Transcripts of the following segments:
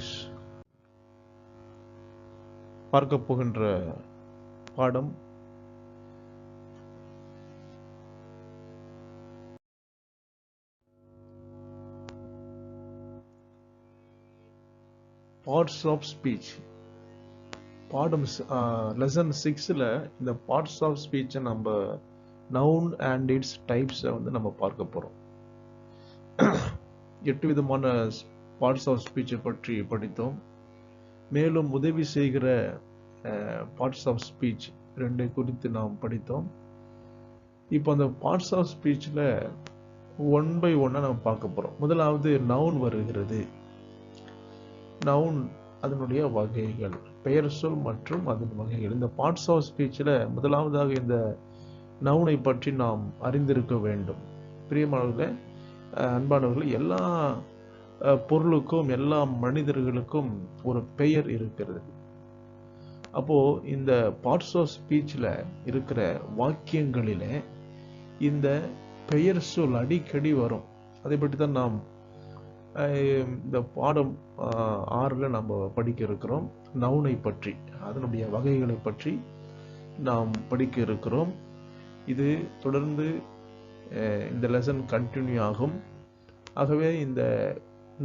English பார்க்க போகின்ற பாடம் பார்ட்ஸ் ஆஃப் ஸ்பீச். பாடம் லெசன் 6ல இந்த பார்ட்ஸ் ஆஃப் ஸ்பீச்சை நம்ம நவுன் அண்ட் இட்ஸ் டைப்ஸை நம்ம பார்க்க போகிறோம். 8 விதமான பார்ட்ஸ் ஆஃப் ஸ்பீச்சை பற்றி படித்தோம். மேலும் உதவி செய்கிற பார்ட்ஸ் ஆஃப் ஸ்பீச் 2 குறித்து நாம் படித்தோம். இப்போ அந்த பார்ட்ஸ் ஆஃப் ஸ்பீச்சில் ஒன் பை ஒன்னாக நம்ம பார்க்க போகிறோம். முதலாவது நவுன் வருகிறது. நவுன் அதனுடைய வகைகள், பெயர் சொல் மற்றும் அதன் வகைகள். இந்த பார்ட்ஸ் ஆஃப் ஸ்பீச்சில் முதலாவதாக இந்த நவுனை பற்றி நாம் அறிந்திருக்க வேண்டும். பிரியமானவர்களே, அன்பானவர்கள், எல்லா பொருளுக்கும் எல்லா மனிதர்களுக்கும் ஒரு பெயர் இருக்கிறது. அப்போ இந்த பார்ட்ஸ் ஆஃப் ஸ்பீச்சில் இருக்கிற வாக்கியங்களில இந்த பெயர் சொல் அடிக்கடி வரும். அதை பற்றி தான் நாம் இந்த பாடம் 6ல் நம்ம படிக்க இருக்கிறோம். நவுனை பற்றி, அதனுடைய வகைகளை பற்றி நாம் படிக்க இருக்கிறோம். இது தொடர்ந்து இந்த லெசன் கண்டினியூ ஆகும். ஆகவே இந்த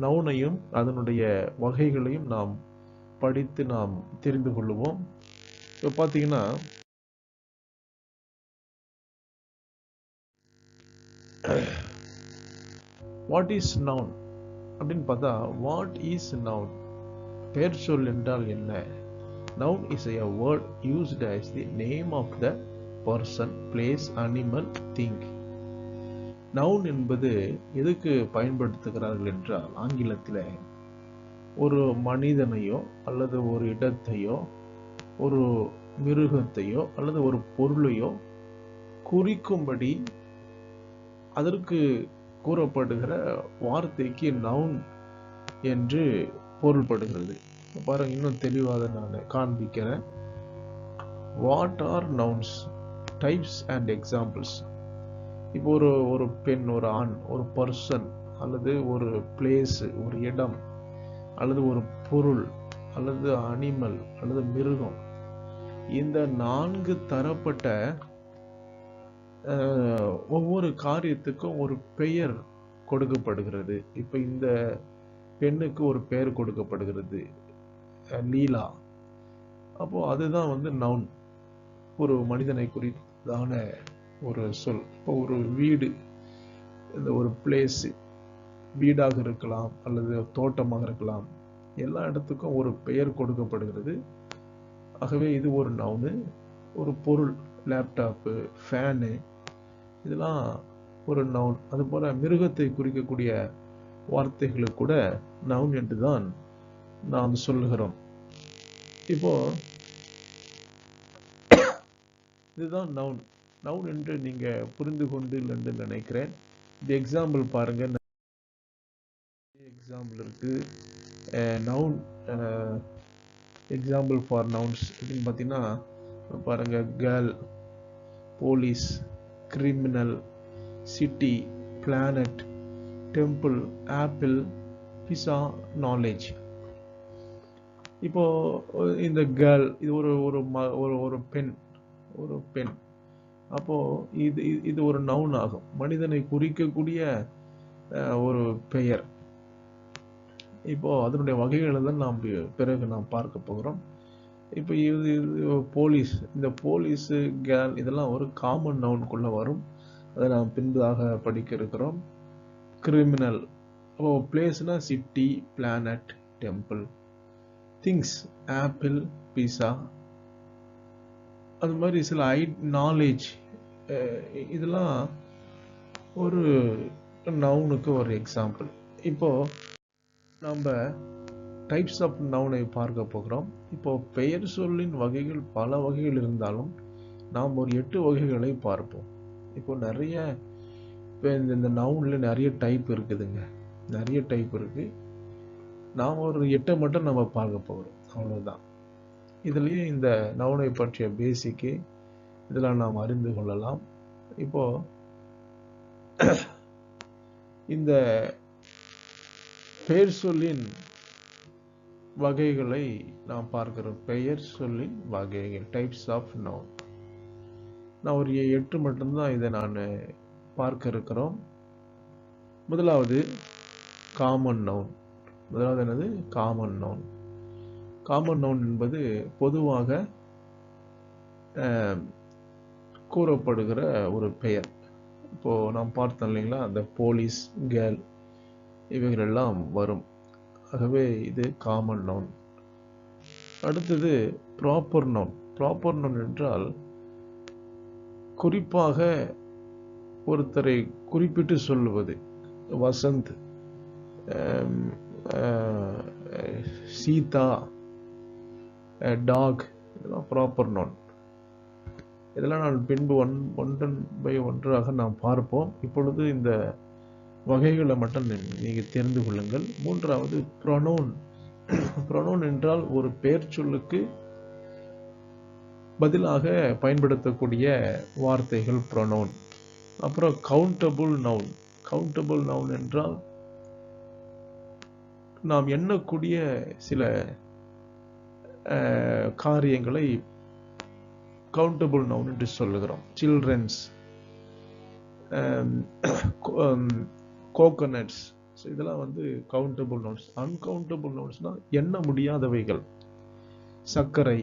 நவுனையும் அதனுடைய வகைகளையும் நாம் படித்து நாம் தெரிந்து கொள்ளுவோம். இப்போ பார்த்தீங்கன்னா, வாட் இஸ் நவுன் அப்படின்னு பார்த்தா, வாட் இஸ் நவுன், பெயர் சொல் என்றால் என்ன? Noun is a word used as the name of the person, place, animal, thing. Noun என்பது எதுக்கு பயன்படுத்துகிறார்கள் என்றால், ஆங்கிலத்தில் ஒரு மனிதனையோ அல்லது ஒரு இடத்தையோ ஒரு மிருகத்தையோ அல்லது ஒரு பொருளையோ குறிக்கும்படி அதற்கு கூறப்படுகிற வார்த்தைக்கு நவுன் என்று பொருள்படுகிறது. பாருங்க, இன்னும் தெளிவாக நான் காண்பிக்கிறேன். What are nouns, types and examples. இப்போ ஒரு பெண், ஒரு ஆண், ஒரு பர்சன் அல்லது ஒரு பிளேஸ், ஒரு இடம் அல்லது ஒரு பொருள் அல்லது அனிமல் அல்லது மிருகம், இந்த 4 தரப்பட்ட ஒவ்வொரு காரியத்துக்கும் ஒரு பெயர் கொடுக்கப்படுகிறது. இப்போ இந்த பெண்ணுக்கு ஒரு பெயர் கொடுக்கப்படுகிறது, லீலா. அப்போ அதுதான் நவுன், ஒரு மனிதனை குறித்தான ஒரு சொல். இப்போ ஒரு வீடு, இந்த ஒரு பிளேஸ், வீடாக இருக்கலாம் அல்லது தோட்டமாக இருக்கலாம், எல்லா இடத்துக்கும் ஒரு பெயர் கொடுக்கப்படுகிறது. ஆகவே இது ஒரு நவுனு. ஒரு பொருள், லேப்டாப்பு, ஃபேனு, இதெல்லாம் ஒரு நவுன். அதுபோல மிருகத்தை குறிக்கக்கூடிய வார்த்தைகளுக்கு கூட நவுன் என்று தான் நாம் சொல்லுகிறோம். இப்போ இதுதான் நவுன். நவுன் என்று நீங்க புரிந்து கொண்டு என்று நினைக்கிறேன். இந்த எக்ஸாம்பிள் பாருங்க. எக்ஸாம்பிள் இருக்கு. நவுன் எக்ஸாம்பிள் ஃபார் நவுன்ஸ் அப்படின்னு பார்த்தீங்கன்னா பாருங்க, girl, police, criminal, city, planet, temple, apple, pizza, knowledge. இப்போ இந்த கேர்ள், இது ஒரு பெண், ஒரு பெண். அப்போ இது ஒரு நவுன் ஆகும், மனிதனை குறிக்கக்கூடிய ஒரு பெயர். இப்போ அதனுடைய வகைகளை தான் நாம் பிறகு நாம் பார்க்க போகிறோம். இப்போ இது போலீஸ், இந்த போலீஸ், கேர்ள், இதெல்லாம் ஒரு காமன் நவுனுக்குள்ள வரும். அதை நாம் பின்பதாக படிக்க இருக்கிறோம். கிரிமினல், அப்போ பிளேஸ்னா city, planet, temple. Things, apple, pizza. அது மாதிரி சில நாலேஜ், இதெல்லாம் ஒரு நவுனுக்கு ஒரு எக்ஸாம்பிள். இப்போ நம்ம டைப்ஸ் ஆஃப் நவுனை பார்க்க போகிறோம். இப்போ பெயர் சொல்லின் வகைகள் பல வகைகள் இருந்தாலும் நாம் ஒரு 8 வகைகளை பார்ப்போம். இப்போ நிறைய இந்த நவுன்ல நிறைய டைப் இருக்குதுங்க, நிறைய டைப் இருக்கு. நாம் ஒரு 8 மட்டும் நம்ம பார்க்க போகிறோம், அவ்வளவுதான். இதுலயே இந்த நவுனை பற்றிய பேசிக்கு இதெல்லாம் நாம் அறிந்து கொள்ளலாம். இப்போ இந்த பெயர் சொல்லின் வகைகளை நாம் பார்க்கிறோம். பெயர் சொல்லின் வகைகள், டைப்ஸ் ஆஃப் நவுன். நான் ஒரு 8 மட்டும்தான் இதை நான் பார்க்க இருக்கிறோம். முதலாவது காமன் நவுன். முதலாவது என்னது? Common noun. காமன் நவுன் என்பது பொதுவாக கூறப்படுகிற ஒரு பெயர். இப்போ நாம் பார்த்தோம் இல்லைங்களா, அந்த போலீஸ், கேர்ள், இவைகளெல்லாம் வரும். ஆகவே இது காமன் நவுன். அடுத்தது ப்ராப்பர் நவுன். ப்ராப்பர் நவுன் என்றால் குறிப்பாக ஒருத்தரை குறிப்பிட்டு சொல்லுவது. வசந்த், சீதா, டாக், இதெல்லாம் ப்ராப்பர் நவுன். இதெல்லாம் நான் பின்பு ஒன்றன் பை ஒன்றாக நாம் பார்ப்போம். இப்பொழுது இந்த வகைகளை மட்டும் நீங்கள் தெரிந்து கொள்ளுங்கள். மூன்றாவது ப்ரொனவுன். ப்ரொனவுன் என்றால் ஒரு பெயர் சொல்லுக்கு பதிலாக பயன்படுத்தக்கூடிய வார்த்தைகள் ப்ரொனவுன். அப்புறம் கவுண்டபிள் நவுன். கவுண்டபிள் நவுன் என்றால் நாம் எண்ணக்கூடிய சில காரியங்களை கவுண்டபிள் நவுன் என்று சொல்லுகிறோம். சில்ட்ரன்ஸ், கோகனட்ஸ், இதெல்லாம் கவுண்டபிள் நவுன்ஸ். அன்கவுண்டபிள் நவுன்ஸ்னா எண்ண முடியாதவைகள். சர்க்கரை,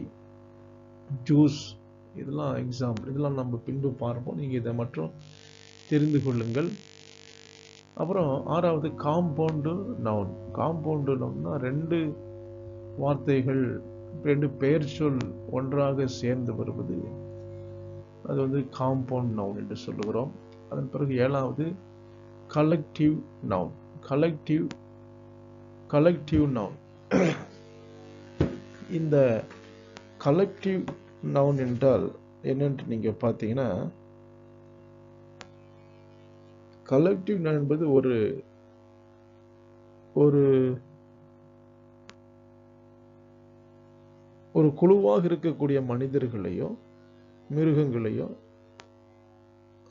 ஜூஸ், இதெல்லாம் எக்ஸாம்பிள். இதெல்லாம் நம்ம பின்பு பார்ப்போம். நீங்கள் இதை மட்டும் தெரிந்து கொள்ளுங்கள். அப்புறம் ஆறாவது காம்பவுண்டு நவுன். காம்பவுண்டு நவுன்னா 2 வார்த்தைகள், 2 பெயர் சொல் ஒன்றாக சேர்ந்து வருவது, அது காம்பவுண்ட் நவுன் என்று சொல்லுகிறோம். அதன் பிறகு 7வது கலெக்டிவ் நவுன். Collective noun. இந்த கலெக்டிவ் நவுன் என்றால் என்னன்னு நீங்க பார்த்தீங்கன்னா, கலெக்டிவ் நவுன் என்பது ஒரு ஒரு குழுவாக இருக்கக்கூடிய மனிதர்களையோ மிருகங்களையோ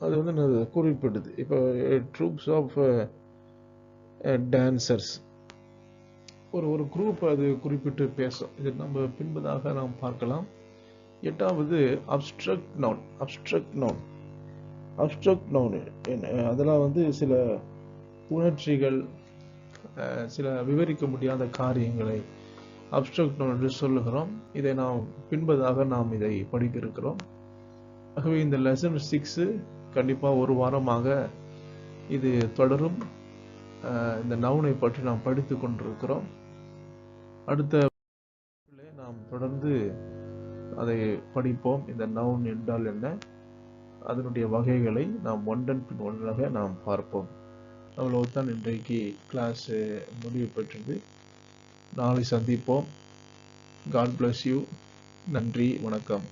அது குறிப்பிடுது. இப்போ ட்ரூப்ஸ் ஆஃப் டான்சர்ஸ், ஒரு குரூப் அது குறிப்பிட்டு பேசும். இது நம்ம பின்பதாக நாம் பார்க்கலாம். 8வது அப்ஸ்ட்ரக்ட் நவுன். அப்ஸ்ட்ரக்ட் நவுன் அதெல்லாம் சில உணர்ச்சிகள், சில விவரிக்க முடியாத காரியங்களை அப்ஸ்ட்ரக்ட் நவுன் என்று சொல்லுகிறோம். இதை நாம் பின்பதாக நாம் இதை படிக்க இருக்கிறோம். ஆகவே இந்த லெசன் 6 கண்டிப்பாக ஒரு வாரமாக இது தொடரும். இந்த நவுனை பற்றி நாம் படித்து கொண்டிருக்கிறோம். அடுத்த நாம் தொடர்ந்து அதை படிப்போம். இந்த நவுன் என்றால் என்ன, அதனுடைய வகைகளை நாம் ஒன்றன் பின் ஒன்றாக நாம் பார்ப்போம். அவ்வளவுதான் இன்றைக்கு கிளாஸ் முடிவு பெற்றது. நாளை சந்திப்போம். God bless you. நன்றி, வணக்கம்.